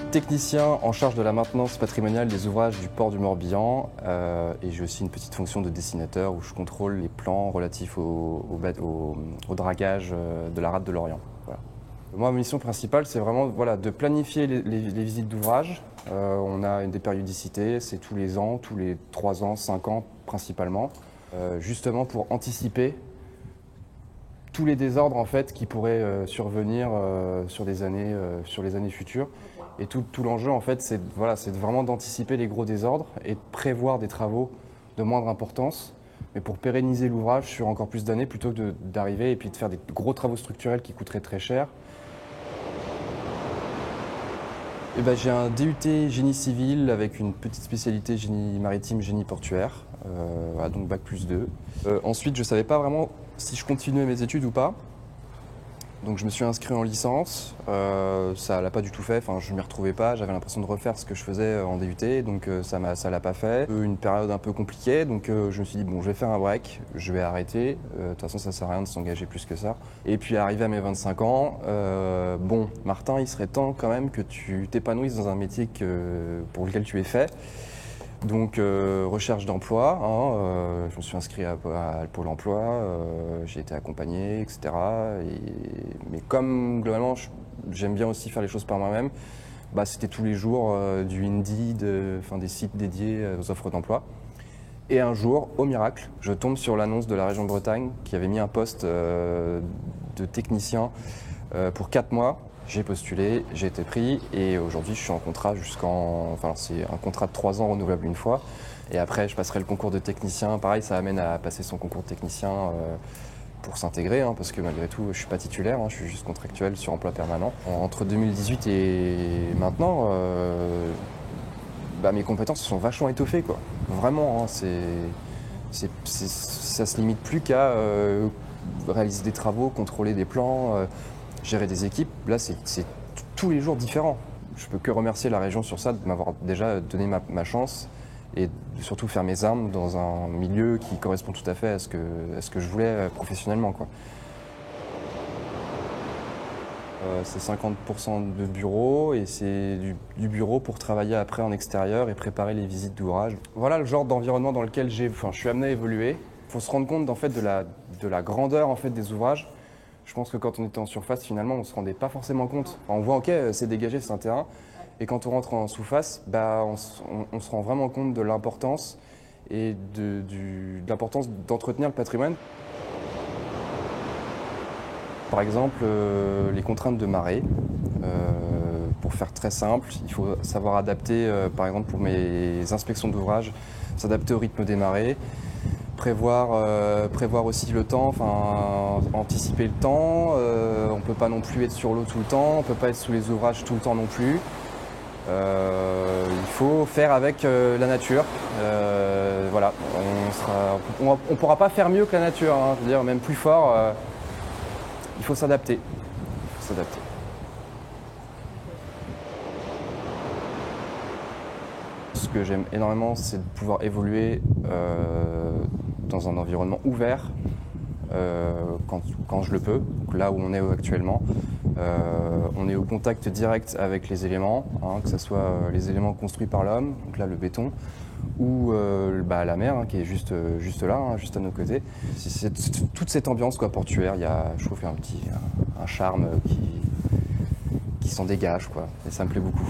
technicien en charge de la maintenance patrimoniale des ouvrages du port du Morbihan et j'ai aussi une petite fonction de dessinateur où je contrôle les plans relatifs au dragage de la rade de l'Orient. Voilà. Moi, ma mission principale, c'est vraiment de planifier les visites d'ouvrages. On a des périodicités, c'est tous les ans, tous les 3 ans, 5 ans principalement, justement pour anticiper tous les désordres en fait, qui pourraient survenir sur les années futures. Et tout l'enjeu, en fait, c'est vraiment d'anticiper les gros désordres et de prévoir des travaux de moindre importance, mais pour pérenniser l'ouvrage sur encore plus d'années, plutôt que d'arriver et puis de faire des gros travaux structurels qui coûteraient très cher. J'ai un DUT génie civil avec une petite spécialité génie maritime, génie portuaire, donc bac+2. Ensuite, je ne savais pas vraiment si je continuais mes études ou pas. Donc je me suis inscrit en licence, ça l'a pas du tout fait, je m'y retrouvais pas, j'avais l'impression de refaire ce que je faisais en DUT, donc ça l'a pas fait. Une période un peu compliquée, donc je me suis dit bon, je vais faire un break, je vais arrêter, de toute façon ça sert à rien de s'engager plus que ça. Et puis arrivé à mes 25 ans, bon Martin, il serait temps quand même que tu t'épanouisses dans un métier pour lequel tu es fait. Donc recherche d'emploi, je me suis inscrit à Pôle emploi, j'ai été accompagné, etc. Mais comme globalement j'aime bien aussi faire les choses par moi-même, c'était tous les jours du Indeed, des sites dédiés aux offres d'emploi. Et un jour, au miracle, je tombe sur l'annonce de la région de Bretagne qui avait mis un poste de technicien pour 4 mois. J'ai postulé, j'ai été pris et aujourd'hui je suis en contrat c'est un contrat de 3 ans renouvelable une fois. Et après je passerai le concours de technicien. Pareil, ça amène à passer son concours de technicien pour s'intégrer, parce que malgré tout je suis pas titulaire, je suis juste contractuel sur emploi permanent. Entre 2018 et maintenant, mes compétences se sont vachement étoffées, quoi. Vraiment, ça se limite plus qu'à réaliser des travaux, contrôler des plans, gérer des équipes. Là, c'est tous les jours différent. Je peux que remercier la région sur ça, de m'avoir déjà donné ma chance et surtout faire mes armes dans un milieu qui correspond tout à fait à ce que je voulais professionnellement, quoi. C'est 50% de bureau et c'est du bureau pour travailler après en extérieur et préparer les visites d'ouvrage. Voilà le genre d'environnement dans lequel je suis amené à évoluer. Il faut se rendre compte en fait, de la grandeur en fait, des ouvrages. Je pense que quand on était en surface, finalement, on ne se rendait pas forcément compte. On voit, ok, c'est dégagé, c'est un terrain. Et quand on rentre en sous-face, on se rend vraiment compte de l'importance et de l'importance d'entretenir le patrimoine. Par exemple, les contraintes de marée. Pour faire très simple, il faut savoir adapter, par exemple pour mes inspections d'ouvrage, s'adapter au rythme des marées. Prévoir aussi le temps, anticiper le temps. On ne peut pas non plus être sur l'eau tout le temps, on ne peut pas être sous les ouvrages tout le temps non plus. Il faut faire avec la nature. Voilà, on ne pourra pas faire mieux que la nature, je veux dire, même plus fort. Il faut s'adapter. Ce que j'aime énormément, c'est de pouvoir évoluer dans un environnement ouvert quand je le peux, là où on est actuellement. On est au contact direct avec les éléments, que ce soit les éléments construits par l'homme, donc là le béton, ou la mer qui est juste là, juste à nos côtés. C'est toute cette ambiance portuaire, je trouve qu'il y a un charme qui s'en dégage, et ça me plaît beaucoup.